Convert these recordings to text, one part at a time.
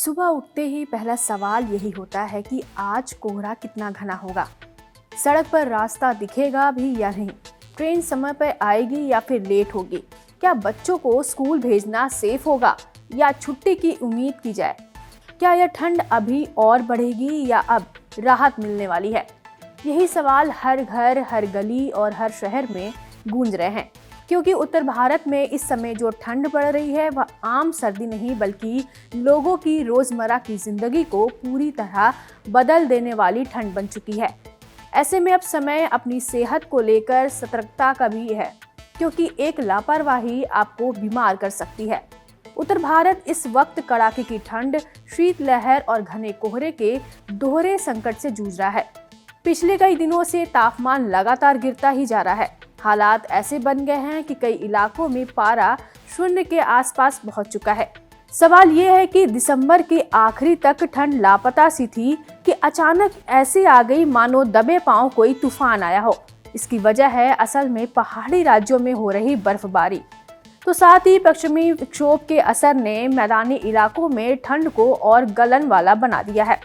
सुबह उठते ही पहला सवाल यही होता है कि आज कोहरा कितना घना होगा। सड़क पर रास्ता दिखेगा भी या नहीं, ट्रेन समय पर आएगी या फिर लेट होगी, क्या बच्चों को स्कूल भेजना सेफ होगा या छुट्टी की उम्मीद की जाए, क्या यह ठंड अभी और बढ़ेगी या अब राहत मिलने वाली है। यही सवाल हर घर, हर गली और हर शहर में गूंज रहे हैं, क्योंकि उत्तर भारत में इस समय जो ठंड पड़ रही है वह आम सर्दी नहीं बल्कि लोगों की रोजमर्रा की जिंदगी को पूरी तरह बदल देने वाली ठंड बन चुकी है। ऐसे में अब समय अपनी सेहत को लेकर सतर्कता का भी है, क्योंकि एक लापरवाही आपको बीमार कर सकती है। उत्तर भारत इस वक्त कड़ाके की ठंड, शीतलहर और घने कोहरे के दोहरे संकट से जूझ रहा है। पिछले कई दिनों से तापमान लगातार गिरता ही जा रहा है। हालात ऐसे बन गए हैं कि कई इलाकों में पारा शून्य के आसपास पहुंच चुका है। सवाल ये है कि दिसंबर के आखिरी तक ठंड लापता सी थी कि अचानक ऐसे आ गई मानो दबे पांव कोई तूफान आया हो। इसकी वजह है असल में पहाड़ी राज्यों में हो रही बर्फबारी। तो साथ ही पश्चिमी विक्षोभ के असर ने मैदानी इलाकों में ठंड को और गलन वाला बना दिया है।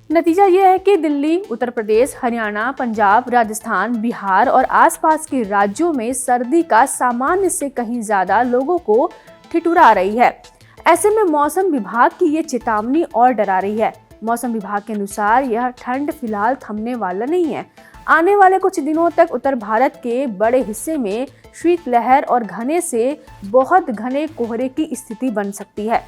नतीजा यह है कि दिल्ली, उत्तर प्रदेश, हरियाणा, पंजाब, राजस्थान, बिहार और आसपास के राज्यों में सर्दी का सामान्य से कहीं ज्यादा लोगों को ठिठुरा रही है। ऐसे में मौसम विभाग की ये चेतावनी और डरा रही है। मौसम विभाग के अनुसार यह ठंड फिलहाल थमने वाला नहीं है। आने वाले कुछ दिनों तक उत्तर भारत के बड़े हिस्से में शीतलहर और घने से बहुत घने कोहरे की स्थिति बन सकती है।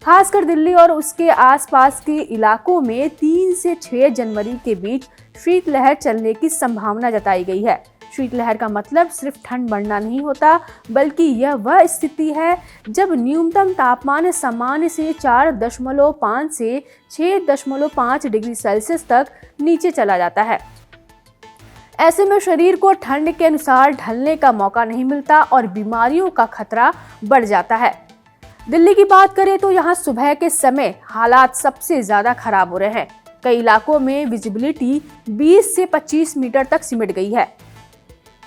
खासकर दिल्ली और उसके आसपास के इलाकों में 3 से 6 जनवरी के बीच शीतलहर चलने की संभावना जताई गई है। शीतलहर का मतलब सिर्फ ठंड बढ़ना नहीं होता, बल्कि यह वह स्थिति है जब न्यूनतम तापमान सामान्य से 4.5 से 6.5 डिग्री सेल्सियस तक नीचे चला जाता है। ऐसे में शरीर को ठंड के अनुसार ढलने का मौका नहीं मिलता और बीमारियों का खतरा बढ़ जाता है। दिल्ली की बात करें तो यहाँ सुबह के समय हालात सबसे ज्यादा खराब हो रहे हैं। कई इलाकों में विजिबिलिटी 20 से 25 मीटर तक सिमट गई है।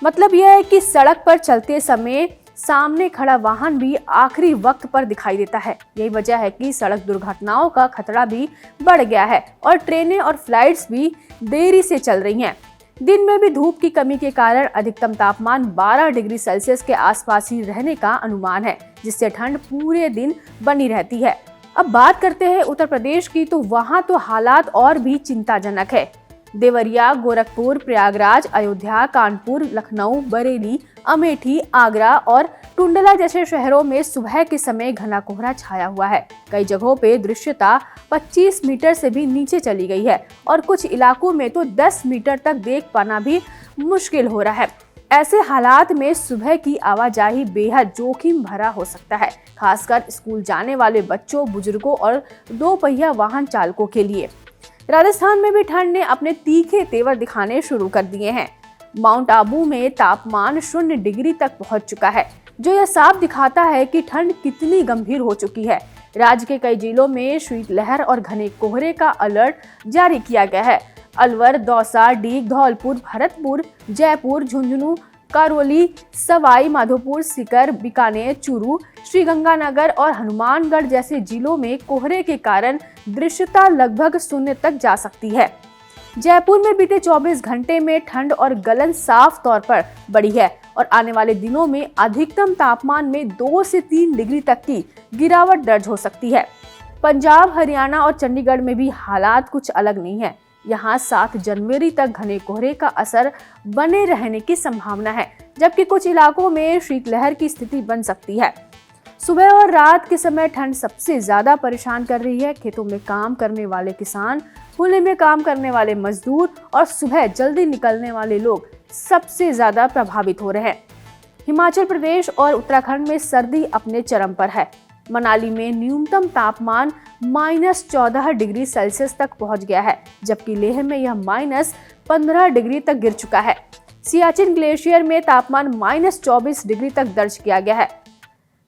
मतलब यह है कि सड़क पर चलते समय सामने खड़ा वाहन भी आखिरी वक्त पर दिखाई देता है। यही वजह है कि सड़क दुर्घटनाओं का खतरा भी बढ़ गया है और ट्रेनें और फ्लाइट्स भी देरी से चल रही हैं। दिन में भी धूप की कमी के कारण अधिकतम तापमान 12 डिग्री सेल्सियस के आसपास ही रहने का अनुमान है, जिससे ठंड पूरे दिन बनी रहती है। अब बात करते हैं उत्तर प्रदेश की, तो वहां तो हालात और भी चिंताजनक है। देवरिया, गोरखपुर, प्रयागराज, अयोध्या, कानपुर, लखनऊ, बरेली, अमेठी, आगरा और टुंडला जैसे शहरों में सुबह के समय घना कोहरा छाया हुआ है। कई जगहों पे दृश्यता 25 मीटर से भी नीचे चली गई है और कुछ इलाकों में तो 10 मीटर तक देख पाना भी मुश्किल हो रहा है। ऐसे हालात में सुबह की आवाजाही बेहद जोखिम भरा हो सकता है, खासकर स्कूल जाने वाले बच्चों, बुजुर्गों और 2 पहिया वाहन चालकों के लिए। राजस्थान में भी ठंड ने अपने तीखे तेवर दिखाने शुरू कर दिए हैं। माउंट आबू में तापमान 0 डिग्री तक पहुंच चुका है, जो यह साफ दिखाता है कि ठंड कितनी गंभीर हो चुकी है। राज्य के कई जिलों में शीतलहर और घने कोहरे का अलर्ट जारी किया गया है। अलवर, दौसा, डीग, धौलपुर, भरतपुर, जयपुर, झुंझुनू, करौली, सवाई माधोपुर, सीकर, बीकानेर, चूरू, श्रीगंगानगर और हनुमानगढ़ जैसे जिलों में कोहरे के कारण दृश्यता लगभग 0 तक जा सकती है। जयपुर में बीते 24 घंटे में ठंड और गलन साफ तौर पर बढ़ी है और आने वाले दिनों में अधिकतम तापमान में 2 से 3 डिग्री तक की गिरावट दर्ज हो सकती है। पंजाब, हरियाणा और चंडीगढ़ में भी हालात कुछ अलग नहीं है। यहाँ 7 जनवरी तक घने कोहरे का असर बने रहने की संभावना है, जबकि कुछ इलाकों में शीतलहर की स्थिति बन सकती है। सुबह और रात के समय ठंड सबसे ज्यादा परेशान कर रही है। खेतों में काम करने वाले किसान, खुले में काम करने वाले मजदूर और सुबह जल्दी निकलने वाले लोग सबसे ज्यादा प्रभावित हो रहे हैं। हिमाचल प्रदेश और उत्तराखंड में सर्दी अपने चरम पर है। मनाली में न्यूनतम तापमान -14 डिग्री सेल्सियस तक पहुंच गया है, जबकि लेह में यह -15 डिग्री तक गिर चुका है। सियाचिन ग्लेशियर में तापमान -24 डिग्री तक दर्ज किया गया है।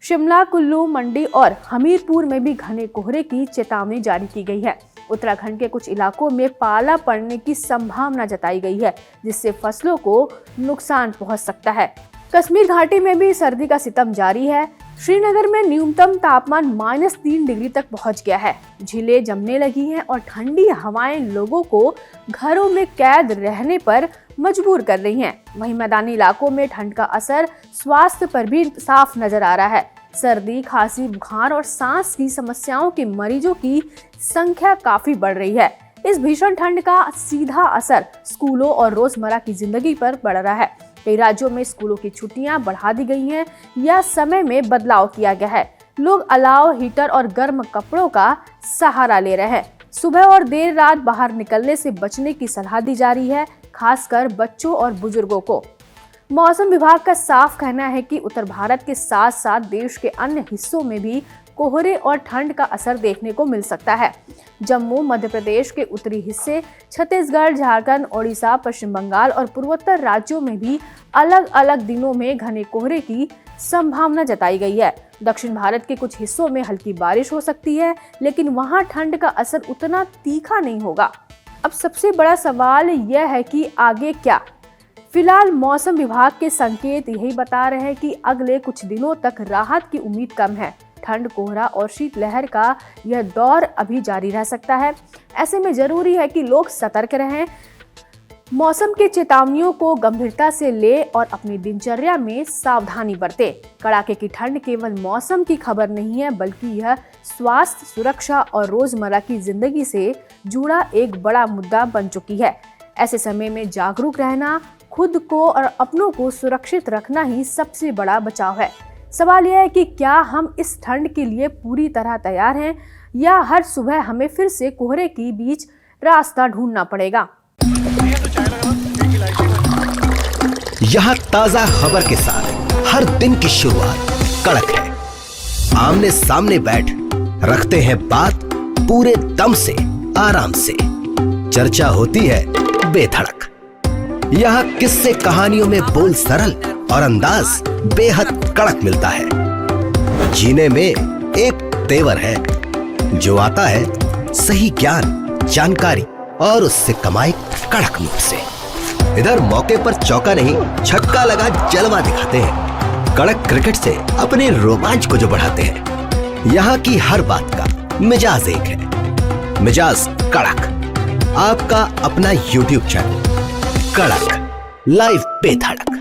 शिमला, कुल्लू, मंडी और हमीरपुर में भी घने कोहरे की चेतावनी जारी की गई है। उत्तराखंड के कुछ इलाकों में पाला पड़ने की संभावना जताई गई है, जिससे फसलों को नुकसान पहुंच सकता है। कश्मीर घाटी में भी सर्दी का सितम जारी है। श्रीनगर में न्यूनतम तापमान -3 डिग्री तक पहुंच गया है। झीलें जमने लगी हैं और ठंडी हवाएं लोगों को घरों में कैद रहने पर मजबूर कर रही हैं। वहीं मैदानी इलाकों में ठंड का असर स्वास्थ्य पर भी साफ नजर आ रहा है। सर्दी, खांसी, बुखार और सांस की समस्याओं के मरीजों की संख्या काफी बढ़ रही है। इस भीषण ठंड का सीधा असर स्कूलों और रोजमर्रा की जिंदगी पर पड़ रहा है। कई राज्यों में स्कूलों की छुट्टियां बढ़ा दी गई हैं या समय में बदलाव किया गया है। लोग अलाव, हीटर और गर्म कपड़ों का सहारा ले रहे हैं। सुबह और देर रात बाहर निकलने से बचने की सलाह दी जा रही है, खासकर बच्चों और बुजुर्गों को। मौसम विभाग का साफ कहना है कि उत्तर भारत के साथ साथ देश के अन्य हिस्सों में भी कोहरे और ठंड का असर देखने को मिल सकता है। जम्मू, मध्य प्रदेश के उत्तरी हिस्से, छत्तीसगढ़, झारखंड, ओडिशा, पश्चिम बंगाल और पूर्वोत्तर राज्यों में भी अलग अलग दिनों में घने कोहरे की संभावना जताई गई है। दक्षिण भारत के कुछ हिस्सों में हल्की बारिश हो सकती है, लेकिन वहां ठंड का असर उतना तीखा नहीं होगा। अब सबसे बड़ा सवाल यह है कि आगे क्या? फिलहाल मौसम विभाग के संकेत यही बता रहे हैं कि अगले कुछ दिनों तक राहत की उम्मीद कम है। ठंड, कोहरा और शीतलहर का यह दौर अभी जारी रह सकता है। ऐसे में जरूरी है कि लोग सतर्क रहें, मौसम की चेतावनियों को गंभीरता से ले और अपनी दिनचर्या में सावधानी बरतें। कड़ाके की ठंड केवल मौसम की खबर नहीं है, बल्कि यह स्वास्थ्य, सुरक्षा और रोजमर्रा की जिंदगी से जुड़ा एक बड़ा मुद्दा बन चुकी है। ऐसे समय में जागरूक रहना, खुद को और अपनों को सुरक्षित रखना ही सबसे बड़ा बचाव है। सवाल यह है कि क्या हम इस ठंड के लिए पूरी तरह तैयार हैं या हर सुबह हमें फिर से कोहरे के बीच रास्ता ढूंढना पड़ेगा। यहाँ ताजा खबर के साथ हर दिन की शुरुआत कड़क है। आमने सामने बैठ रखते हैं बात पूरे दम से, आराम से। चर्चा होती है बेधड़क। यहाँ किस्से कहानियों में बोल सरल और अंदाज बेहद कड़क मिलता है। जीने में एक तेवर है जो आता है सही ज्ञान, जानकारी और उससे कमाई कड़क नोट से। इधर मौके पर चौका नहीं, छक्का लगा जलवा दिखाते हैं। कड़क क्रिकेट से अपने रोमांच को जो बढ़ाते हैं। यहाँ की हर बात का मिजाज एक है, मिजाज कड़क। आपका अपना YouTube चैनल कड़क, लाइव बेधड़क।